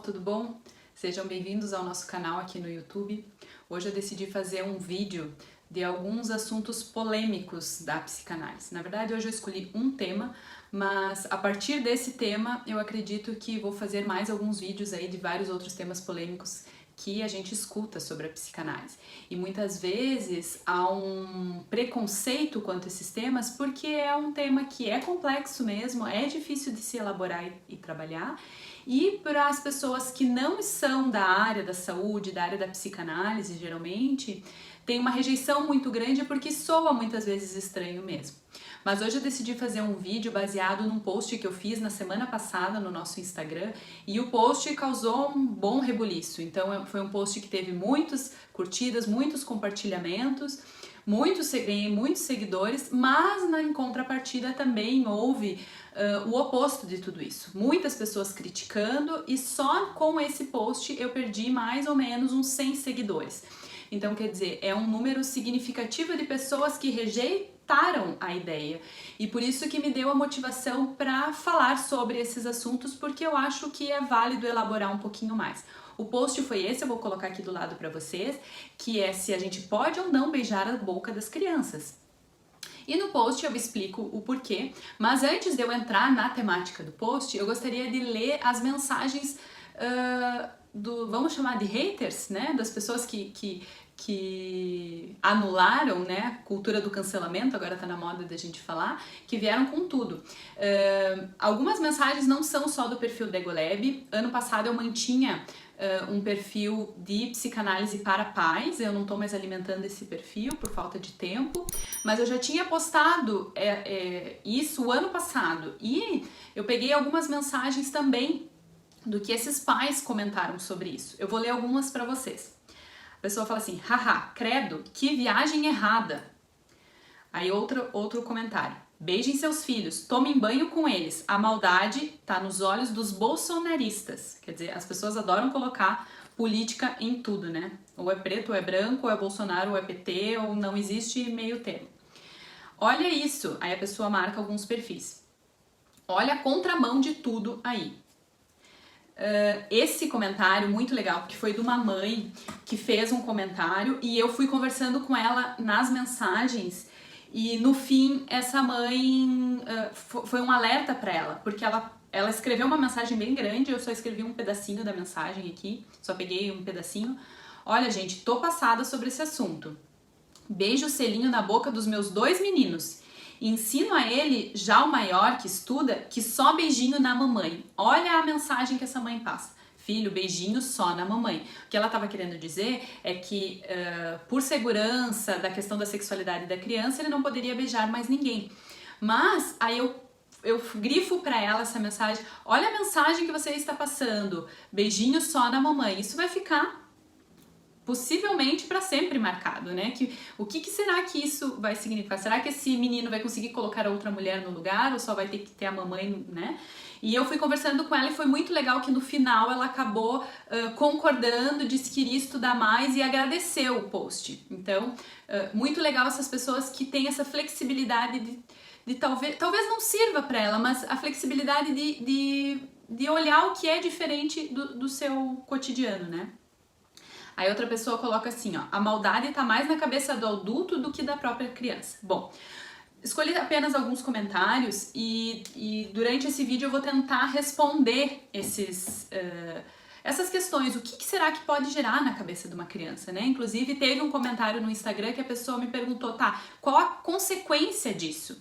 tudo bom? Sejam bem-vindos ao nosso canal aqui no YouTube. Hoje eu decidi fazer um vídeo de alguns assuntos polêmicos da psicanálise. Na verdade, hoje eu escolhi um tema, mas a partir desse tema eu acredito que vou fazer mais alguns vídeos aí de vários outros temas polêmicos que a gente escuta sobre a psicanálise. E muitas vezes há um preconceito quanto a esses temas porque é um tema que é complexo mesmo, é difícil de se elaborar e trabalhar. E para as pessoas que não são da área da saúde, da área da psicanálise, geralmente, tem uma rejeição muito grande porque soa muitas vezes estranho mesmo. Mas hoje eu decidi fazer um vídeo baseado num post que eu fiz na semana passada no nosso Instagram e o post causou um bom rebuliço. Foi um post que teve muitas curtidas, muitos compartilhamentos, ganhei muitos seguidores, mas em contrapartida também houve o oposto de tudo isso. Muitas pessoas criticando e só com esse post eu perdi mais ou menos uns 100 seguidores. Então, quer dizer, é um número significativo de pessoas que rejeitaram a ideia. E por isso que me deu a motivação para falar sobre esses assuntos, porque eu acho que é válido elaborar um pouquinho mais. O post foi esse, eu vou colocar aqui do lado para vocês, que é se a gente pode ou não beijar a boca das crianças. E no post eu explico o porquê, mas antes de eu entrar na temática do post, eu gostaria de ler as mensagens vamos chamar de haters, né? Das pessoas que anularam, né? Cultura do cancelamento, agora tá na moda da gente falar, que vieram com tudo. Algumas mensagens não são só do perfil da Egolab. Ano passado eu mantinha um perfil de psicanálise para pais, eu não tô mais alimentando esse perfil por falta de tempo, mas eu já tinha postado isso o ano passado e eu peguei algumas mensagens também do que esses pais comentaram sobre isso. Eu vou ler algumas para vocês. A pessoa fala assim: haha, credo, que viagem errada. Aí outro comentário: beijem seus filhos, tomem banho com eles, a maldade tá nos olhos dos bolsonaristas. Quer dizer, as pessoas adoram colocar política em tudo, né? Ou é preto, ou é branco, ou é Bolsonaro, ou é PT, ou não existe meio termo. Olha isso, aí a pessoa marca alguns perfis. Olha a contramão de tudo aí. Esse comentário muito legal, porque foi de uma mãe que fez um comentário e eu fui conversando com ela nas mensagens e no fim essa mãe foi um alerta para ela, porque ela escreveu uma mensagem bem grande, eu só escrevi um pedacinho da mensagem aqui, só peguei um pedacinho. Olha, gente, tô passada sobre esse assunto. Beijo o selinho na boca dos meus 2 meninos. Ensino a ele, já o maior que estuda, que só beijinho na mamãe. Olha a mensagem que essa mãe passa. Filho, beijinho só na mamãe. O que ela estava querendo dizer é que, por segurança da questão da sexualidade da criança, ele não poderia beijar mais ninguém. Mas aí eu grifo para ela essa mensagem. Olha a mensagem que você está passando. Beijinho só na mamãe. Isso vai ficar possivelmente para sempre marcado, né? O que será que isso vai significar? Será que esse menino vai conseguir colocar outra mulher no lugar ou só vai ter que ter a mamãe, né? E eu fui conversando com ela e foi muito legal que no final ela acabou concordando, disse que iria estudar mais e agradeceu o post. Então, muito legal essas pessoas que têm essa flexibilidade de talvez não sirva para ela, mas a flexibilidade de olhar o que é diferente do seu cotidiano, né? Aí outra pessoa coloca assim, ó: a maldade tá mais na cabeça do adulto do que da própria criança. Bom, escolhi apenas alguns comentários e durante esse vídeo eu vou tentar responder essas questões. O que será que pode gerar na cabeça de uma criança, né? Inclusive teve um comentário no Instagram que a pessoa me perguntou, tá, qual a consequência disso?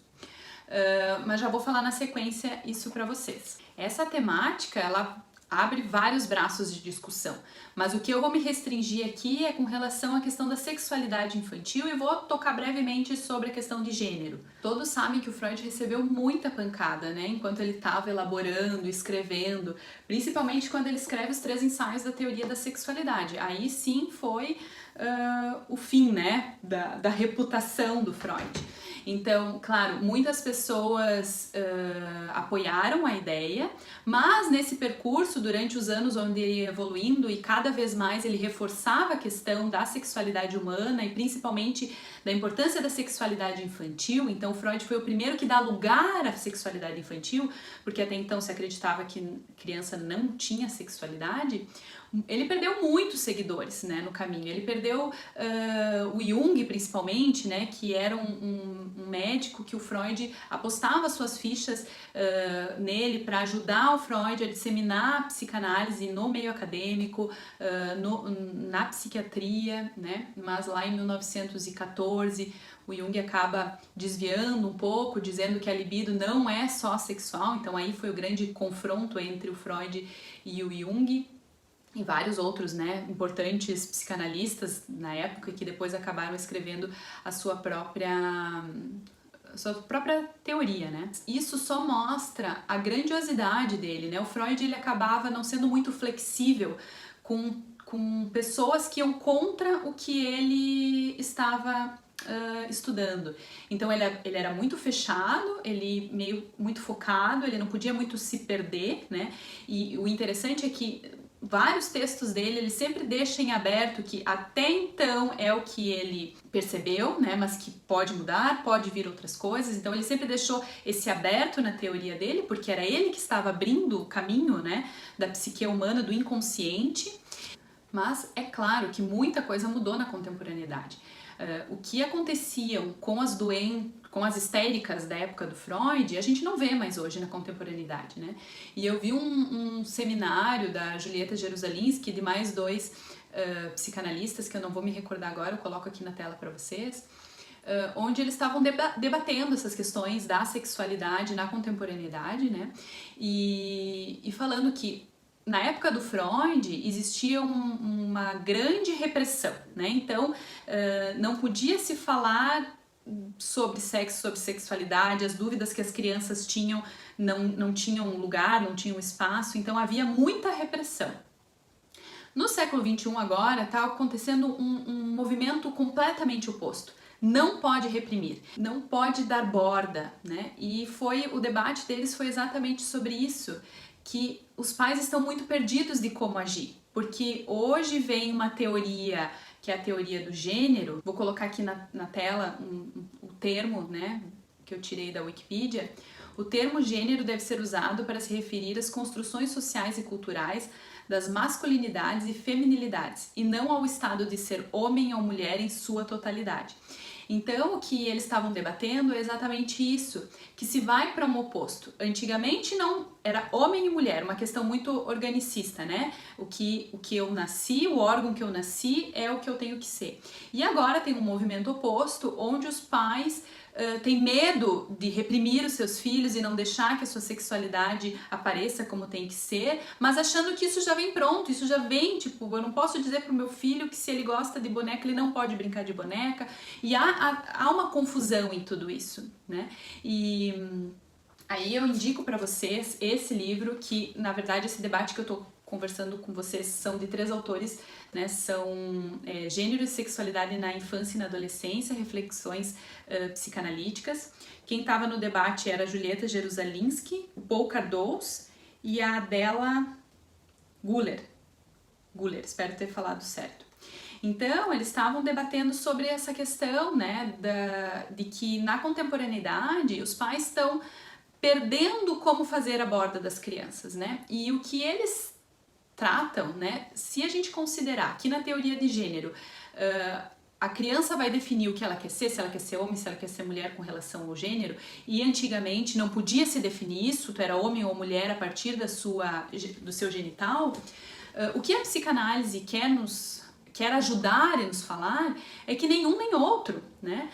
Mas já vou falar na sequência isso pra vocês. Essa temática, ela abre vários braços de discussão, mas o que eu vou me restringir aqui é com relação à questão da sexualidade infantil e vou tocar brevemente sobre a questão de gênero. Todos sabem que o Freud recebeu muita pancada, né, enquanto ele estava elaborando, escrevendo, principalmente quando ele escreve os 3 ensaios da teoria da sexualidade. Aí sim foi o fim, né, da reputação do Freud. Então, claro, muitas pessoas apoiaram a ideia, mas nesse percurso, durante os anos onde ele ia evoluindo e cada vez mais ele reforçava a questão da sexualidade humana e principalmente da importância da sexualidade infantil. Então, Freud foi o primeiro que dá lugar à sexualidade infantil, porque até então se acreditava que criança não tinha sexualidade. Ele perdeu muitos seguidores, né, no caminho. Ele perdeu o Jung, principalmente, né, que era um médico que o Freud apostava suas fichas nele para ajudar o Freud a disseminar a psicanálise no meio acadêmico, na psiquiatria, né, mas lá em 1914 o Jung acaba desviando um pouco, dizendo que a libido não é só sexual. Então aí foi o grande confronto entre o Freud e o Jung. E vários outros, né, importantes psicanalistas na época que depois acabaram escrevendo a sua própria teoria, né? Isso só mostra a grandiosidade dele, né? O Freud, ele acabava não sendo muito flexível com pessoas que iam contra o que ele estava estudando. Então ele era muito fechado, ele muito focado, ele não podia muito se perder, né? E o interessante é que vários textos dele, ele sempre deixa em aberto que até então é o que ele percebeu, né, mas que pode mudar, pode vir outras coisas. Então ele sempre deixou esse aberto na teoria dele, porque era ele que estava abrindo o caminho, né, da psique humana, do inconsciente. Mas é claro que muita coisa mudou na contemporaneidade. O que aconteciam com as histéricas da época do Freud, a gente não vê mais hoje na contemporaneidade, né? E eu vi um seminário da Julieta Jerusalinski e de mais dois psicanalistas, que eu não vou me recordar agora, eu coloco aqui na tela para vocês, onde eles estavam debatendo essas questões da sexualidade na contemporaneidade, né? E falando que na época do Freud existia uma grande repressão, né? Então não podia se falar sobre sexo, sobre sexualidade, as dúvidas que as crianças tinham não tinham lugar, não tinham espaço, então havia muita repressão. No século XXI agora está acontecendo um movimento completamente oposto. Não pode reprimir, não pode dar borda, né? E o debate deles foi exatamente sobre isso, que os pais estão muito perdidos de como agir, porque hoje vem uma teoria, que é a teoria do gênero. Vou colocar aqui na tela o termo, né, que eu tirei da Wikipedia. O termo gênero deve ser usado para se referir às construções sociais e culturais das masculinidades e feminilidades, e não ao estado de ser homem ou mulher em sua totalidade. Então, o que eles estavam debatendo é exatamente isso, que se vai para um oposto. Antigamente não era homem e mulher, uma questão muito organicista, né? O que eu nasci, o órgão que eu nasci é o que eu tenho que ser. E agora tem um movimento oposto, onde os pais têm medo de reprimir os seus filhos e não deixar que a sua sexualidade apareça como tem que ser, mas achando que isso já vem pronto, isso já vem, tipo, eu não posso dizer pro meu filho que se ele gosta de boneca, ele não pode brincar de boneca. E há uma confusão em tudo isso, né? E aí eu indico para vocês esse livro, que na verdade esse debate que eu tô conversando com vocês são de 3 autores, né? São Gênero e Sexualidade na Infância e na Adolescência, Reflexões Psicanalíticas. Quem estava no debate era a Julieta Jerusalinski, o Paul Cardoz e a Adela Guller, espero ter falado certo. Então, eles estavam debatendo sobre essa questão, né, de que na contemporaneidade os pais estão perdendo como fazer a borda das crianças, né? E o que eles tratam, né, se a gente considerar que na teoria de gênero a criança vai definir o que ela quer ser, se ela quer ser homem, se ela quer ser mulher com relação ao gênero, e antigamente não podia se definir isso, tu era homem ou mulher a partir do seu genital, o que a psicanálise quer ajudar e nos falar é que nenhum nem outro, né?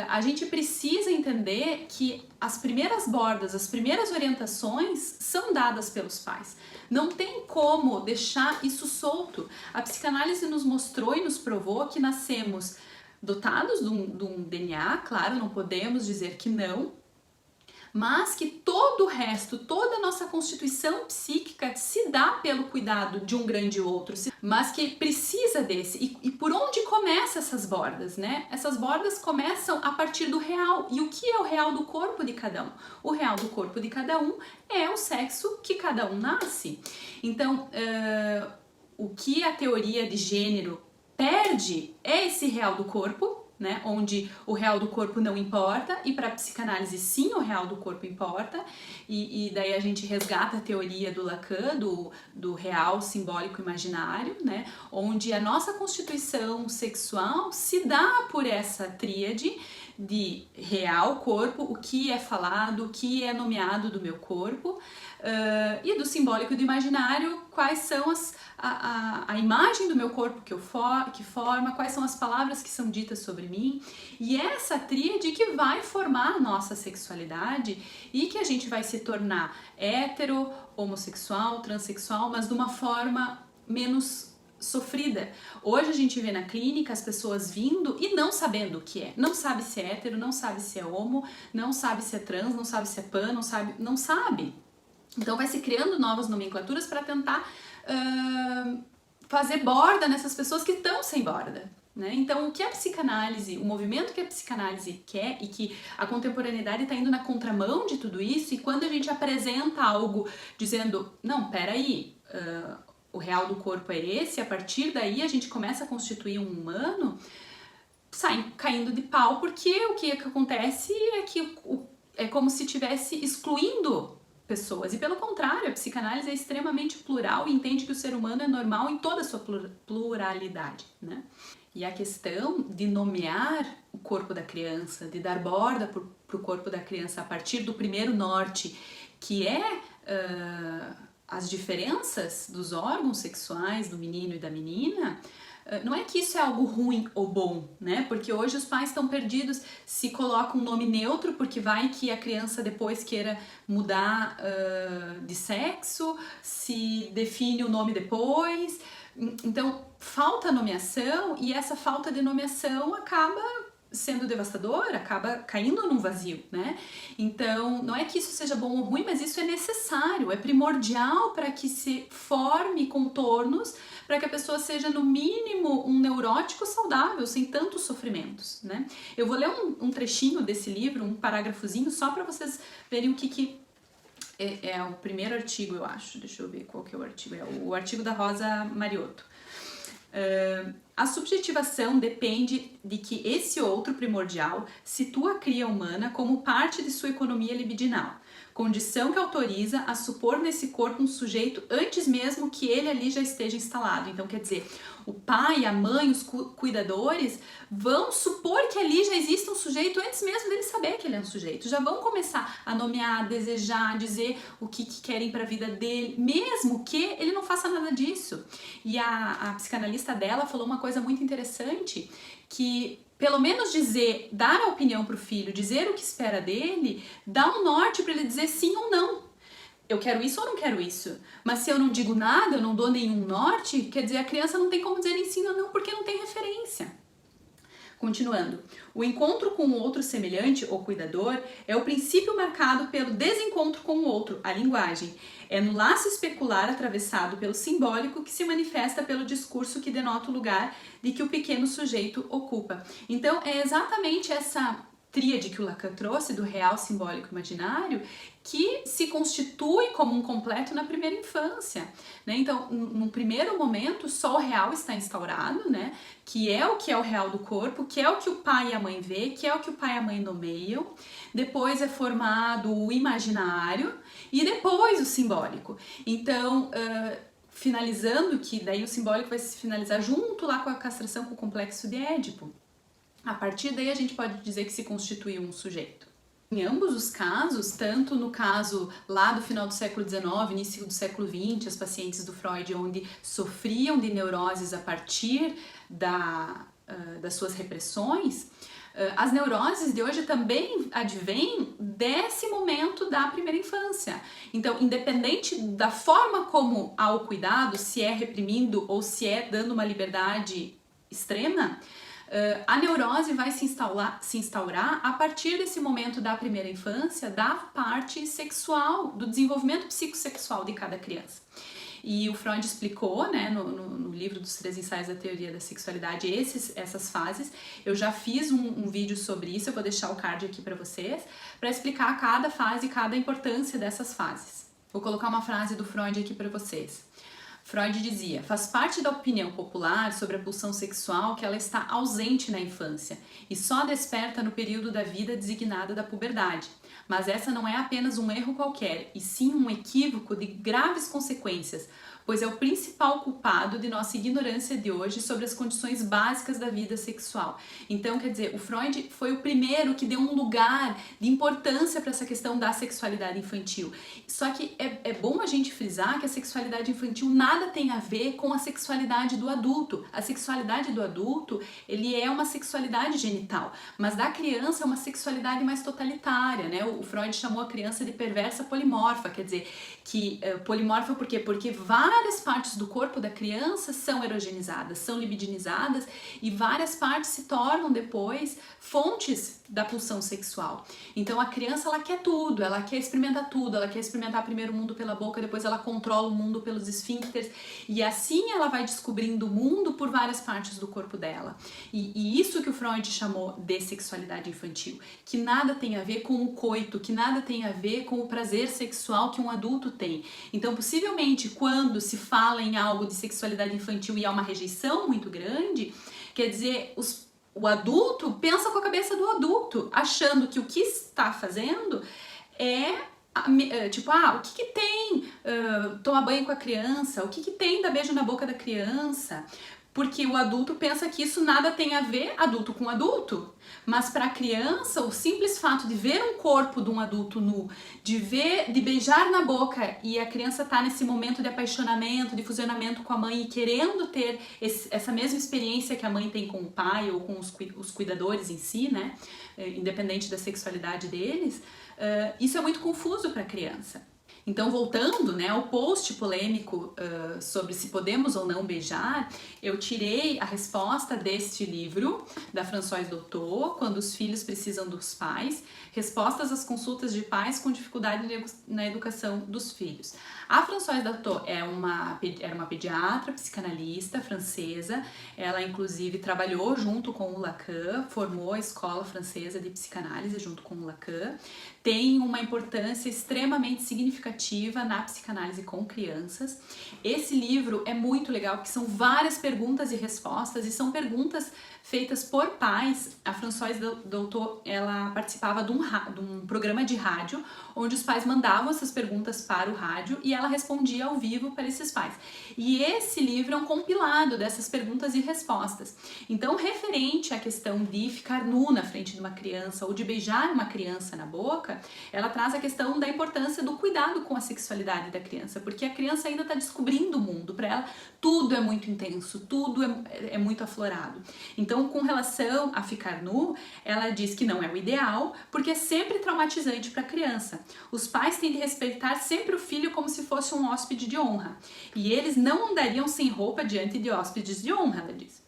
A gente precisa entender que as primeiras bordas, as primeiras orientações são dadas pelos pais. Não tem como deixar isso solto. A psicanálise nos mostrou e nos provou que nascemos dotados de um DNA, claro, não podemos dizer que não, mas que todo o resto, toda a nossa constituição psíquica se dá pelo cuidado de um grande outro, mas que precisa desse. E por onde começam essas bordas, né? Essas bordas começam a partir do real. E o que é o real do corpo de cada um? O real do corpo de cada um é o sexo que cada um nasce. Então, o que a teoria de gênero perde é esse real do corpo, né, onde o real do corpo não importa, e para a psicanálise sim o real do corpo importa, e daí a gente resgata a teoria do Lacan, do real simbólico imaginário, né, onde a nossa constituição sexual se dá por essa tríade de real, corpo, o que é falado, o que é nomeado do meu corpo, e do simbólico e do imaginário, quais são a imagem do meu corpo que forma, quais são as palavras que são ditas sobre mim, e essa tríade que vai formar a nossa sexualidade e que a gente vai se tornar hétero, homossexual, transexual, mas de uma forma menos sofrida. Hoje a gente vê na clínica as pessoas vindo e não sabendo o que é. Não sabe se é hétero, não sabe se é homo, não sabe se é trans, não sabe se é pan, não sabe. Então vai se criando novas nomenclaturas para tentar fazer borda nessas pessoas que estão sem borda, né? Então o que a psicanálise, o movimento que a psicanálise quer, e que a contemporaneidade está indo na contramão de tudo isso, e quando a gente apresenta algo dizendo, não, peraí, o real do corpo é esse, a partir daí a gente começa a constituir um humano, sai caindo de pau, porque o que acontece é que é como se estivesse excluindo pessoas, e pelo contrário, a psicanálise é extremamente plural e entende que o ser humano é normal em toda a sua pluralidade, né? E a questão de nomear o corpo da criança, de dar borda para o corpo da criança a partir do primeiro norte, que é as diferenças dos órgãos sexuais do menino e da menina, não é que isso é algo ruim ou bom, né? Porque hoje os pais estão perdidos, se colocam um nome neutro, porque vai que a criança depois queira mudar de sexo, se define o nome depois. Então, falta nomeação, e essa falta de nomeação acaba sendo devastadora, acaba caindo num vazio, né? Então, não é que isso seja bom ou ruim, mas isso é necessário, é primordial para que se forme contornos, para que a pessoa seja, no mínimo, um neurótico saudável, sem tantos sofrimentos, né? Eu vou ler um trechinho desse livro, um parágrafozinho, só para vocês verem o que é o primeiro artigo, eu acho. Deixa eu ver qual que é o artigo. É o artigo da Rosa Mariotto. A subjetivação depende de que esse outro primordial situa a cria humana como parte de sua economia libidinal, condição que autoriza a supor nesse corpo um sujeito antes mesmo que ele ali já esteja instalado. Então, quer dizer, o pai, a mãe, os cuidadores vão supor que ali já existe um sujeito antes mesmo dele saber que ele é um sujeito. Já vão começar a nomear, desejar, dizer o que querem para a vida dele, mesmo que ele não faça nada disso. E a psicanalista dela falou uma coisa muito interessante, que pelo menos dar a opinião para o filho, dizer o que espera dele, dá um norte para ele dizer sim ou não. Eu quero isso ou não quero isso? Mas se eu não digo nada, eu não dou nenhum norte, quer dizer, a criança não tem como dizer nem sim ou não, porque não tem referência. Continuando, o encontro com o outro semelhante ou cuidador é o princípio marcado pelo desencontro com o outro, a linguagem. É no laço especular atravessado pelo simbólico que se manifesta pelo discurso que denota o lugar de que o pequeno sujeito ocupa. Então, é exatamente essa tríade que o Lacan trouxe do real, simbólico e imaginário que se constitui como um completo na primeira infância, né? Então, no primeiro momento, só o real está instaurado, né? Que é o real do corpo, que é o que o pai e a mãe vê, que é o que o pai e a mãe nomeiam. Depois é formado o imaginário e depois o simbólico. Então, finalizando, que daí o simbólico vai se finalizar junto lá com a castração, com o complexo de Édipo. A partir daí a gente pode dizer que se constitui um sujeito. Em ambos os casos, tanto no caso lá do final do século XIX, início do século XX, as pacientes do Freud, onde sofriam de neuroses a partir das suas repressões, as neuroses de hoje também advêm desse momento da primeira infância. Então, independente da forma como há o cuidado, se é reprimindo ou se é dando uma liberdade extrema, A neurose vai se instaurar a partir desse momento da primeira infância, da parte sexual, do desenvolvimento psicossexual de cada criança. E o Freud explicou, né, no livro dos 3 ensaios da teoria da sexualidade, essas fases. Eu já fiz um vídeo sobre isso, eu vou deixar o card aqui para vocês, para explicar cada fase e cada importância dessas fases. Vou colocar uma frase do Freud aqui para vocês. Freud dizia: faz parte da opinião popular sobre a pulsão sexual que ela está ausente na infância e só desperta no período da vida designada da puberdade. Mas essa não é apenas um erro qualquer, e sim um equívoco de graves consequências, pois é o principal culpado de nossa ignorância de hoje sobre as condições básicas da vida sexual. Então, quer dizer, o Freud foi o primeiro que deu um lugar de importância para essa questão da sexualidade infantil. Só que é bom a gente frisar que a sexualidade infantil nada tem a ver com a sexualidade do adulto. A sexualidade do adulto, ele é uma sexualidade genital, mas da criança é uma sexualidade mais totalitária, né? O Freud chamou a criança de perversa polimorfa, quer dizer, que polimorfa por quê? Porque várias partes do corpo da criança são erogenizadas, são libidinizadas, e várias partes se tornam depois fontes da pulsão sexual. Então a criança, ela quer tudo, ela quer experimentar tudo, ela quer experimentar primeiro o mundo pela boca, depois ela controla o mundo pelos esfíncteres, e assim ela vai descobrindo o mundo por várias partes do corpo dela. E isso que o Freud chamou de sexualidade infantil, que nada tem a ver com o coito, que nada tem a ver com o prazer sexual que um adulto tem. Então, possivelmente, quando se fala em algo de sexualidade infantil e há uma rejeição muito grande, quer dizer, o adulto pensa com a cabeça do adulto, achando que o que está fazendo tipo, o que tem tomar banho com a criança, o que tem dar beijo na boca da criança, porque o adulto pensa que isso nada tem a ver adulto com adulto. Mas para a criança, o simples fato de ver um corpo de um adulto nu, de beijar na boca, e a criança tá nesse momento de apaixonamento, de fusionamento com a mãe e querendo ter essa mesma experiência que a mãe tem com o pai ou com os cuidadores em si, né, independente da sexualidade deles, isso é muito confuso para a criança. Então, voltando, né, ao post polêmico sobre se podemos ou não beijar, eu tirei a resposta deste livro, da Françoise Dolto, Quando os Filhos Precisam dos Pais, respostas às consultas de pais com dificuldade na educação dos filhos. A Françoise Dolto era uma pediatra, psicanalista francesa, ela inclusive trabalhou junto com o Lacan, formou a escola francesa de psicanálise junto com o Lacan, tem uma importância extremamente significativa na psicanálise com crianças. Esse livro é muito legal, porque são várias perguntas e respostas, e são perguntas feitas por pais. A Françoise Dolto, ela participava de um programa de rádio, onde os pais mandavam essas perguntas para o rádio e ela respondia ao vivo para esses pais. E esse livro é um compilado dessas perguntas e respostas. Então, referente à questão de ficar nu na frente de uma criança ou de beijar uma criança na boca, ela traz a questão da importância do cuidado com a sexualidade da criança, porque a criança ainda está descobrindo o mundo. Para ela, tudo é muito intenso, tudo é muito aflorado. Então, com relação a ficar nu, ela diz que não é o ideal, porque é sempre traumatizante para a criança. Os pais têm de respeitar sempre o filho como se fosse um hóspede de honra, e eles não andariam sem roupa diante de hóspedes de honra, ela diz.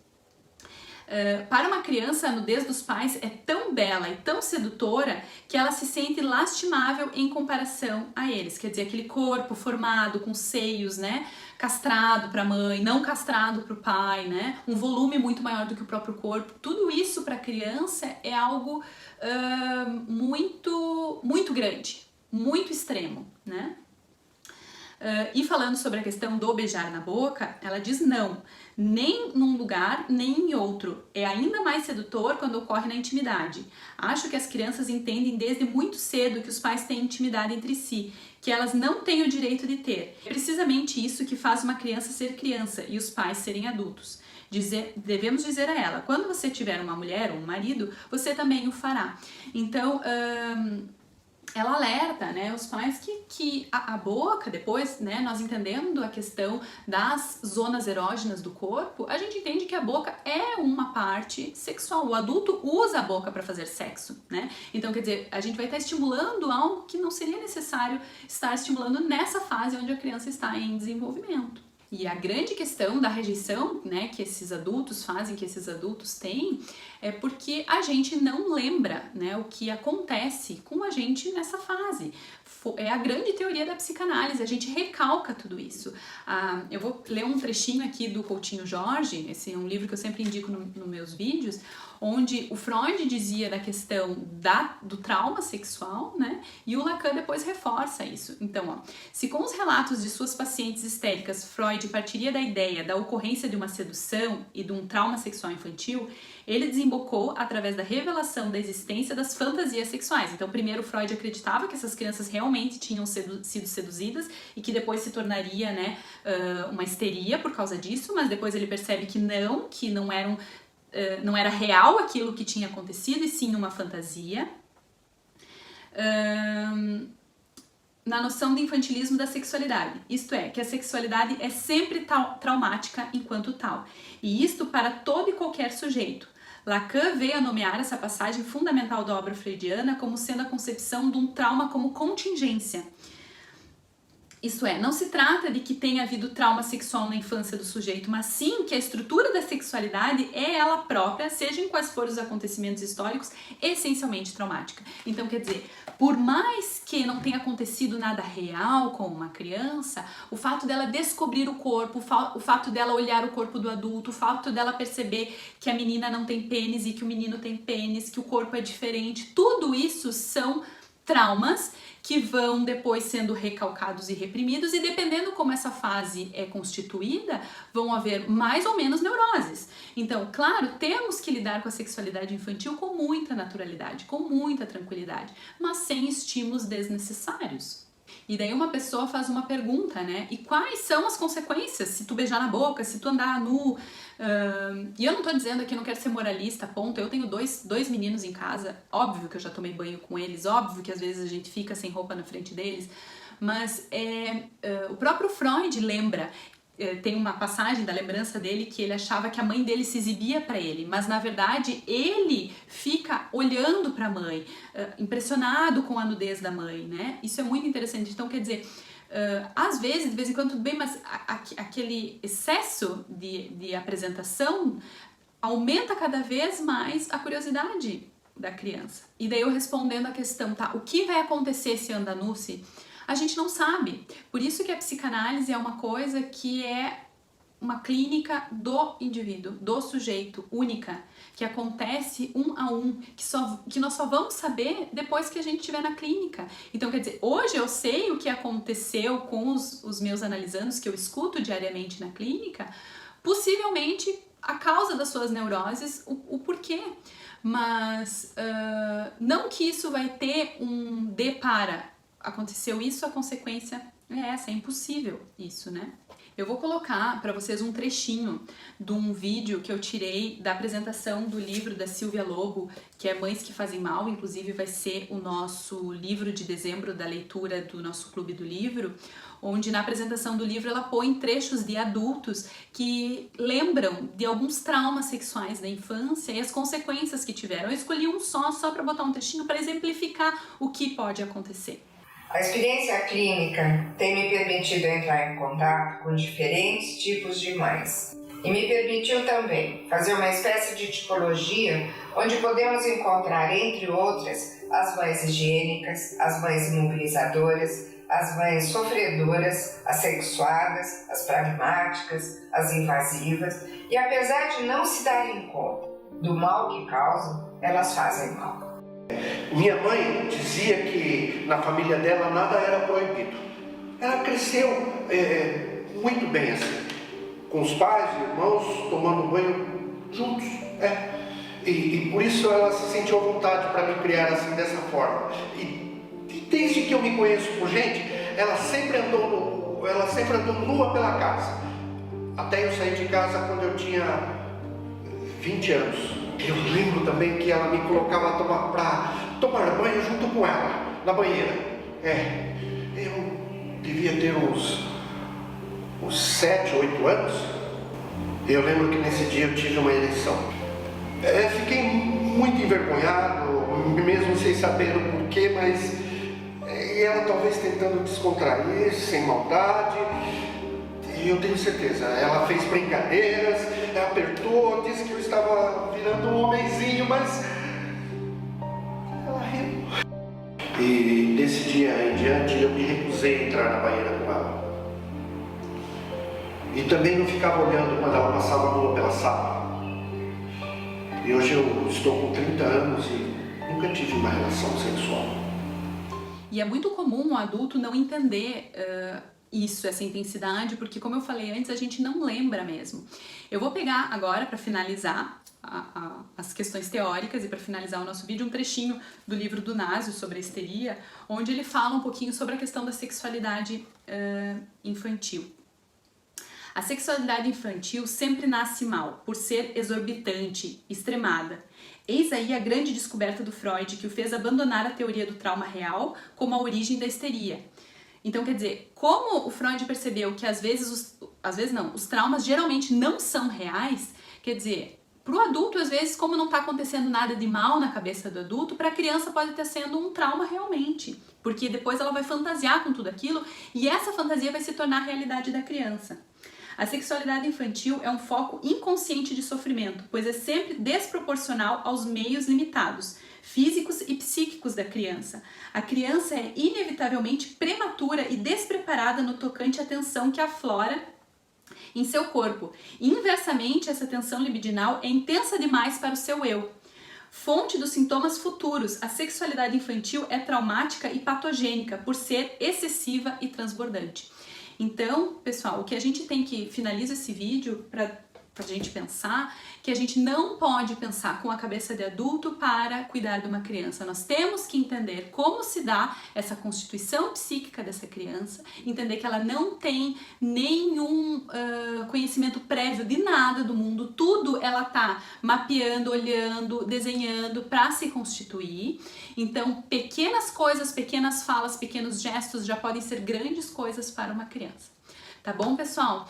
Para uma criança, a nudez dos pais é tão bela e tão sedutora que ela se sente lastimável em comparação a eles. Quer dizer, aquele corpo formado com seios, né, castrado para a mãe, não castrado para o pai, né, um volume muito maior do que o próprio corpo. Tudo isso para a criança é algo muito grande, muito extremo, né? E falando sobre a questão do beijar na boca, ela diz não, nem num lugar, nem em outro. É ainda mais sedutor quando ocorre na intimidade. Acho que as crianças entendem desde muito cedo que os pais têm intimidade entre si, que elas não têm o direito de ter. É precisamente isso que faz uma criança ser criança e os pais serem adultos. Devemos dizer a ela, quando você tiver uma mulher ou um marido, você também o fará. Então, ela alerta, né, os pais que a boca, depois, né, nós entendendo a questão das zonas erógenas do corpo, a gente entende que a boca é uma parte sexual. O adulto usa a boca para fazer sexo, né? Então, quer dizer, a gente vai estar estimulando algo que não seria necessário estar estimulando nessa fase onde a criança está em desenvolvimento. E a grande questão da rejeição, né, que esses adultos fazem, que esses adultos têm, é porque a gente não lembra, né, o que acontece com a gente nessa fase. É a grande teoria da psicanálise, a gente recalca tudo isso. Eu vou ler um trechinho aqui do Coutinho Jorge, esse é um livro que eu sempre indico nos meus vídeos, onde o Freud dizia da questão do trauma sexual, né? E o Lacan depois reforça isso. Então, ó, se com os relatos de suas pacientes histéricas, Freud partiria da ideia da ocorrência de uma sedução e de um trauma sexual infantil, ele desembocou através da revelação da existência das fantasias sexuais. Então, primeiro Freud acreditava que essas crianças realmente tinham sido seduzidas e que depois se tornaria, né, uma histeria por causa disso, mas depois ele percebe que não era real aquilo que tinha acontecido, e sim uma fantasia. Na noção do infantilismo da sexualidade, isto é, que a sexualidade é sempre traumática enquanto tal, e isto para todo e qualquer sujeito. Lacan veio a nomear essa passagem fundamental da obra freudiana como sendo a concepção de um trauma como contingência. Isto é, não se trata de que tenha havido trauma sexual na infância do sujeito, mas sim que a estrutura da sexualidade é ela própria, seja em quais forem os acontecimentos históricos, essencialmente traumática. Então, quer dizer, por mais que não tenha acontecido nada real com uma criança, o fato dela descobrir o corpo, o fato dela olhar o corpo do adulto, o fato dela perceber que a menina não tem pênis e que o menino tem pênis, que o corpo é diferente, tudo isso são traumas que vão depois sendo recalcados e reprimidos, e dependendo como essa fase é constituída, vão haver mais ou menos neuroses. Então, claro, temos que lidar com a sexualidade infantil com muita naturalidade, com muita tranquilidade, mas sem estímulos desnecessários. E daí uma pessoa faz uma pergunta, né? E quais são as consequências se tu beijar na boca, se tu andar nu? E eu não tô dizendo aqui, não quero ser moralista, ponto. Eu tenho dois meninos em casa, óbvio que eu já tomei banho com eles, óbvio que às vezes a gente fica sem roupa na frente deles, mas o próprio Freud lembra. Tem uma passagem da lembrança dele que ele achava que a mãe dele se exibia para ele, mas na verdade ele fica olhando para a mãe, impressionado com a nudez da mãe, né? Isso é muito interessante. Então, quer dizer, às vezes, de vez em quando, tudo bem, mas aquele excesso de apresentação aumenta cada vez mais a curiosidade da criança. E daí eu respondendo a questão, tá? O que vai acontecer se anda nu? A gente não sabe. Por isso que a psicanálise é uma coisa que é uma clínica do indivíduo, do sujeito, única, que acontece um a um, que nós só vamos saber depois que a gente estiver na clínica. Então, quer dizer, hoje eu sei o que aconteceu com os meus analisandos, que eu escuto diariamente na clínica, possivelmente a causa das suas neuroses, o porquê. Mas não que isso vai ter um aconteceu isso, a consequência é essa, é impossível isso, né? Eu vou colocar para vocês um trechinho de um vídeo que eu tirei da apresentação do livro da Silvia Lobo, que é Mães que Fazem Mal, inclusive vai ser o nosso livro de dezembro da leitura do nosso Clube do Livro, onde na apresentação do livro ela põe trechos de adultos que lembram de alguns traumas sexuais da infância e as consequências que tiveram. Eu escolhi um só para botar um trechinho para exemplificar o que pode acontecer. A experiência clínica tem me permitido entrar em contato com diferentes tipos de mães e me permitiu também fazer uma espécie de tipologia onde podemos encontrar, entre outras, as mães higiênicas, as mães imobilizadoras, as mães sofredoras, as sexuadas, as pragmáticas, as invasivas, e apesar de não se darem conta do mal que causam, elas fazem mal. Minha mãe dizia que na família dela nada era proibido. Ela cresceu muito bem assim, com os pais e irmãos tomando banho juntos. E por isso ela se sentiu à vontade para me criar assim dessa forma. E desde que eu me conheço por gente, ela sempre andou nua pela casa. Até eu sair de casa quando eu tinha 20 anos. Eu lembro também que ela me colocava para tomar banho junto com ela, na banheira. Eu devia ter uns 7, 8 anos. Eu lembro que nesse dia eu tive uma ereção. Fiquei muito envergonhado, mesmo sem saber o porquê, mas ela talvez tentando descontrair, sem maldade. E eu tenho certeza, ela fez brincadeiras, apertou, disse que eu estava virando um homenzinho, mas ela riu. E desse dia em diante eu me recusei a entrar na banheira com ela. E também não ficava olhando quando ela passava nua pela sala. E hoje eu estou com 30 anos e nunca tive uma relação sexual. E é muito comum o adulto não entender essa intensidade, porque como eu falei antes, a gente não lembra mesmo. Eu vou pegar agora, para finalizar as questões teóricas e para finalizar o nosso vídeo, um trechinho do livro do Nasio sobre a histeria, onde ele fala um pouquinho sobre a questão da sexualidade infantil. A sexualidade infantil sempre nasce mal, por ser exorbitante, extremada. Eis aí a grande descoberta do Freud, que o fez abandonar a teoria do trauma real como a origem da histeria. Então, quer dizer, como o Freud percebeu que os traumas geralmente não são reais, quer dizer, para o adulto, às vezes, como não está acontecendo nada de mal na cabeça do adulto, para a criança pode estar sendo um trauma realmente, porque depois ela vai fantasiar com tudo aquilo e essa fantasia vai se tornar a realidade da criança. A sexualidade infantil é um foco inconsciente de sofrimento, pois é sempre desproporcional aos meios limitados, físicos e psíquicos da criança. A criança é inevitavelmente prematura e despreparada no tocante à tensão que aflora em seu corpo. Inversamente, essa tensão libidinal é intensa demais para o seu eu. Fonte dos sintomas futuros, a sexualidade infantil é traumática e patogênica por ser excessiva e transbordante. Então, pessoal, o que a gente tem que finalizar esse vídeo para a gente pensar, que a gente não pode pensar com a cabeça de adulto para cuidar de uma criança. Nós temos que entender como se dá essa constituição psíquica dessa criança, entender que ela não tem nenhum conhecimento prévio de nada do mundo, tudo ela tá mapeando, olhando, desenhando para se constituir. Então, pequenas coisas, pequenas falas, pequenos gestos já podem ser grandes coisas para uma criança. Tá bom, pessoal?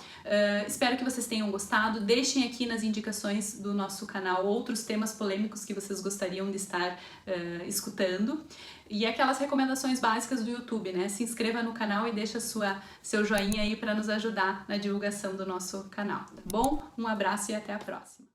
Espero que vocês tenham gostado. Deixem aqui nas indicações do nosso canal outros temas polêmicos que vocês gostariam de estar escutando. E aquelas recomendações básicas do YouTube, né? Se inscreva no canal e deixa seu joinha aí para nos ajudar na divulgação do nosso canal, tá bom? Um abraço e até a próxima.